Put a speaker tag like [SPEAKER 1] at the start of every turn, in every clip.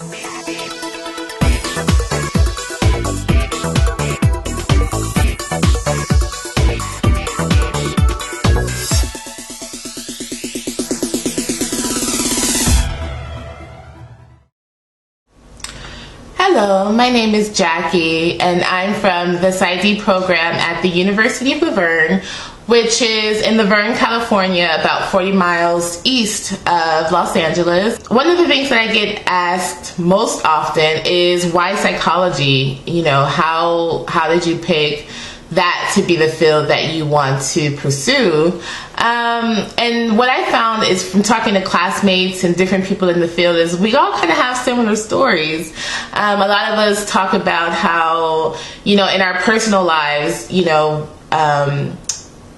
[SPEAKER 1] Hello, my name is Jackie, and I'm from the PsyD program at the University of Laverne, which is in Laverne, California, about 40 miles east of Los Angeles. One of the things that I get asked most often is why psychology? You know, how did you pick that to be the field that you want to pursue? And what I found is from talking to classmates and different people in the field is we all kind of have similar stories. A lot of us talk about how, you know, in our personal lives, you know,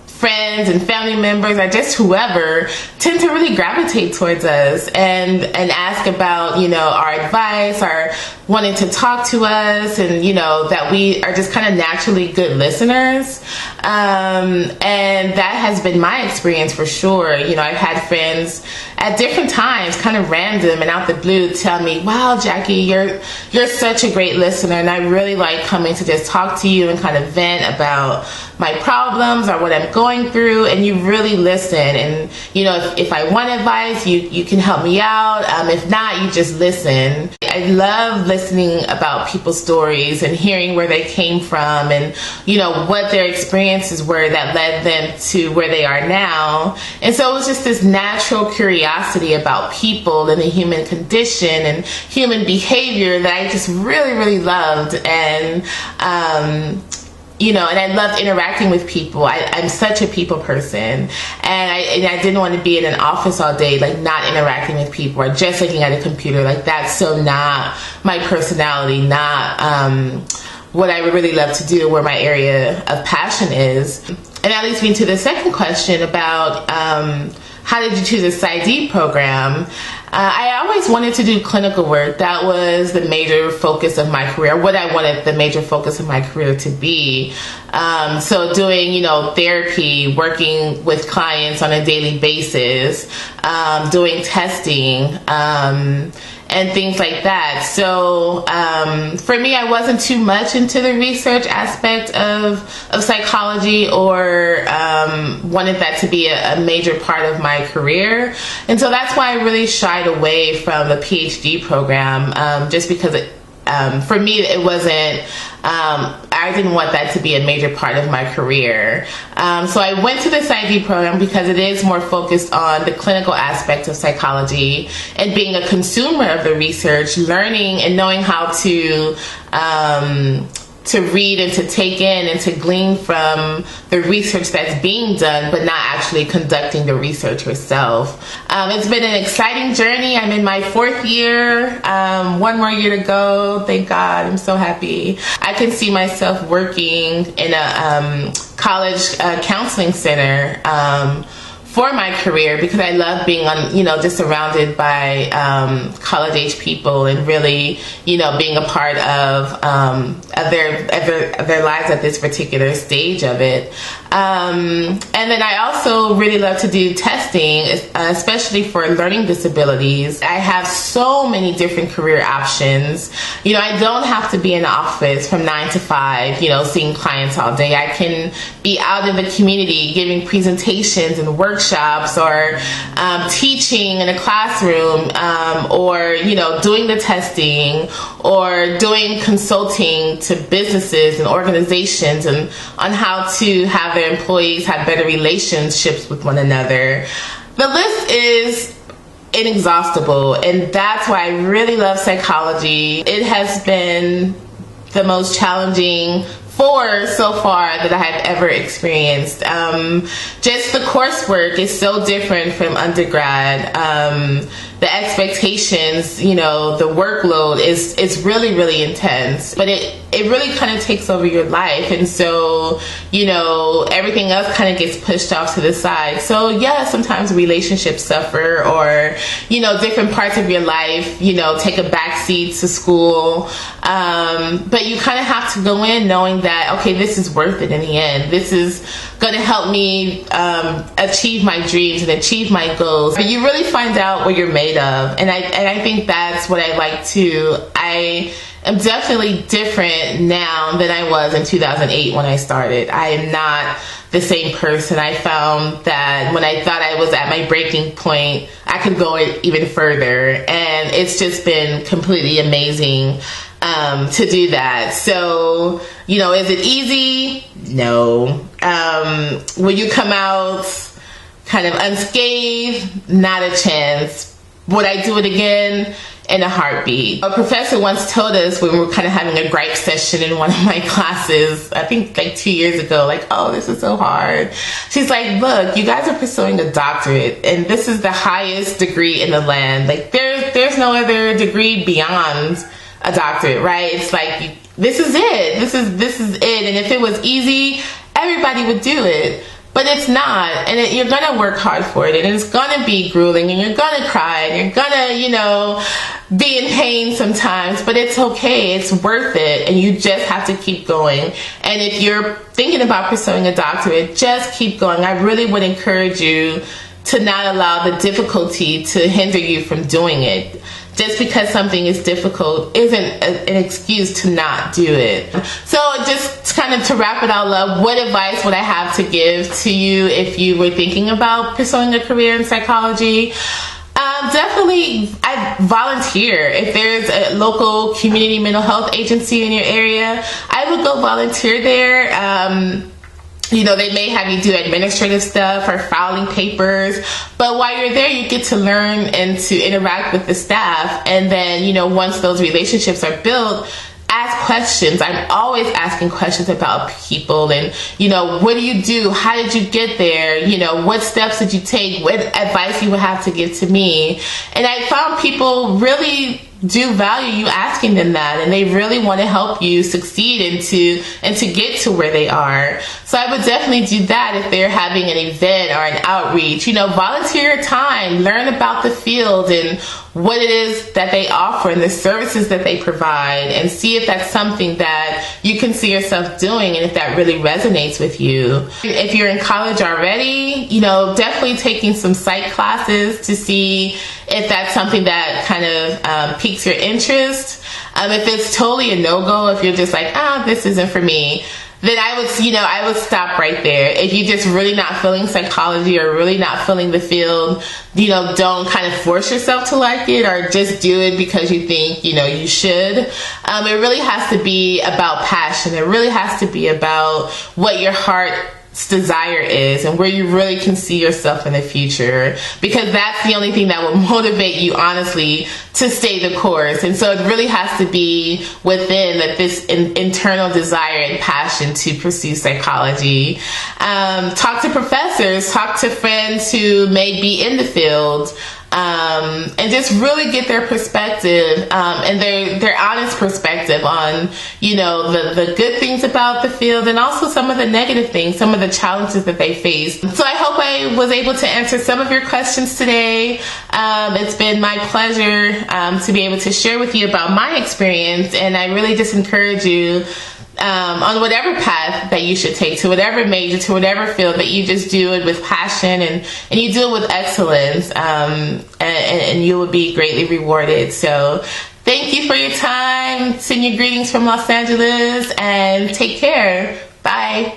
[SPEAKER 1] friends and family members or just whoever tend to really gravitate towards us and ask about, you know, our advice or wanting to talk to us, and, you know, that we are just kind of naturally good listeners. And that has been my experience for sure. You know, I've had friends at different times, kind of random and out the blue, tell me, wow, Jackie, you're such a great listener, and I really like coming to just talk to you and kind of vent about my problems or what I'm going through, and you really listen. And, you know, if I want advice, you can help me out. If not, you just listen. I love listening about people's stories and hearing where they came from and, you know, what their experiences were that led them to where they are now. And so it was just this natural curiosity about people and the human condition and human behavior that I just really, really loved. And, you know, and I loved interacting with people. I'm such a people person, and I didn't want to be in an office all day, like not interacting with people or just looking at a computer. Like that's so not my personality, not what I would really love to do, where my area of passion is. And that leads me to the second question about how did you choose a PsyD program? I always wanted to do clinical work. That was the major focus of my career, what I wanted the major focus of my career to be. So doing, you know, therapy, working with clients on a daily basis, doing testing, and things like that. So for me, I wasn't too much into the research aspect of psychology or wanted that to be a major part of my career. And so that's why I really shied away from the PhD program, just because for me, it wasn't, I didn't want that to be a major part of my career. So I went to the PsyD program because it is more focused on the clinical aspect of psychology and being a consumer of the research, learning and knowing how to read and to take in and to glean from the research that's being done, but not actually conducting the research herself. It's been an exciting journey. I'm in my 4th year, 1 more year to go. Thank God, I'm so happy. I can see myself working in a college counseling center for my career, because I love being on, you know, just surrounded by college age people and really, you know, being a part of their lives at this particular stage of it. And then I also really love to do testing, especially for learning disabilities. I have so many different career options. You know, I don't have to be in the office from 9 to 5, you know, seeing clients all day. I can be out in the community giving presentations and workshops, or teaching in a classroom, or, you know, doing the testing, or doing consulting to businesses and organizations and on how to have their employees have better relationships with one another. The list is inexhaustible, and that's why I really love psychology. It has been the most challenging so far that I have ever experienced. Just the coursework is so different from undergrad. The expectations, you know, the workload is really, really intense, but it really kind of takes over your life. And so, you know, everything else kind of gets pushed off to the side. So yeah, sometimes relationships suffer, or, you know, different parts of your life, you know, take a backseat to school. But you kind of have to go in knowing that, okay, this is worth it in the end. This is going to help me achieve my dreams and achieve my goals. But you really find out what you're made afraid of. And I think that's what I like too. I am definitely different now than I was in 2008 when I started. I am not the same person. I found that when I thought I was at my breaking point, I could go even further. And it's just been completely amazing to do that. So, is it easy? No. Will you come out kind of unscathed? Not a chance. Would I do it again? In a heartbeat. A professor once told us when we were kind of having a gripe session in one of my classes, I think like 2 years ago, like, oh, this is so hard. She's like, look, you guys are pursuing a doctorate and this is the highest degree in the land. Like there's no other degree beyond a doctorate, right? It's like, this is it. This is it. And if it was easy, everybody would do it. But it's not, and you're going to work hard for it, and it's going to be grueling, and you're going to cry, and you're going to, be in pain sometimes, but it's okay. It's worth it, and you just have to keep going. And if you're thinking about pursuing a doctorate, just keep going. I really would encourage you to not allow the difficulty to hinder you from doing it. Just because something is difficult isn't an excuse to not do it. So just kind of to wrap it all up, what advice would I have to give to you if you were thinking about pursuing a career in psychology? Definitely, I volunteer. If there's a local community mental health agency in your area, I would go volunteer there. They may have you do administrative stuff or filing papers, but while you're there, you get to learn and to interact with the staff. And then, once those relationships are built, ask questions. I'm always asking questions about people and, what do you do? How did you get there? What steps did you take? What advice you would have to give to me? And I found people really do value you asking them that, and they really want to help you succeed and to get to where they are. So I would definitely do that if they're having an event or an outreach. Volunteer your time, learn about the field and what it is that they offer and the services that they provide, and see if that's something that you can see yourself doing and if that really resonates with you. If you're in college already, definitely taking some psych classes to see if that's something that kind of piques your interest. If it's totally a no-go, if you're just like, this isn't for me, then I would stop right there. If you're just really not feeling psychology or really not feeling the field, don't kind of force yourself to like it or just do it because you think, you should. It really has to be about passion. It really has to be about what your heart's desire is and where you really can see yourself in the future, because that's the only thing that will motivate you, honestly, to stay the course. And so it really has to be within this internal desire and passion to pursue psychology. Talk to professors, talk to friends who may be in the field, and just really get their perspective and their honest perspective on the good things about the field and also some of the negative things, some of the challenges that they face. So I hope I was able to answer some of your questions today. It's been my pleasure to be able to share with you about my experience, and I really just encourage you on whatever path that you should take, to whatever major, to whatever field, that you just do it with passion and you do it with excellence, and you will be greatly rewarded. So thank you for your time. Send your greetings from Los Angeles and take care. Bye.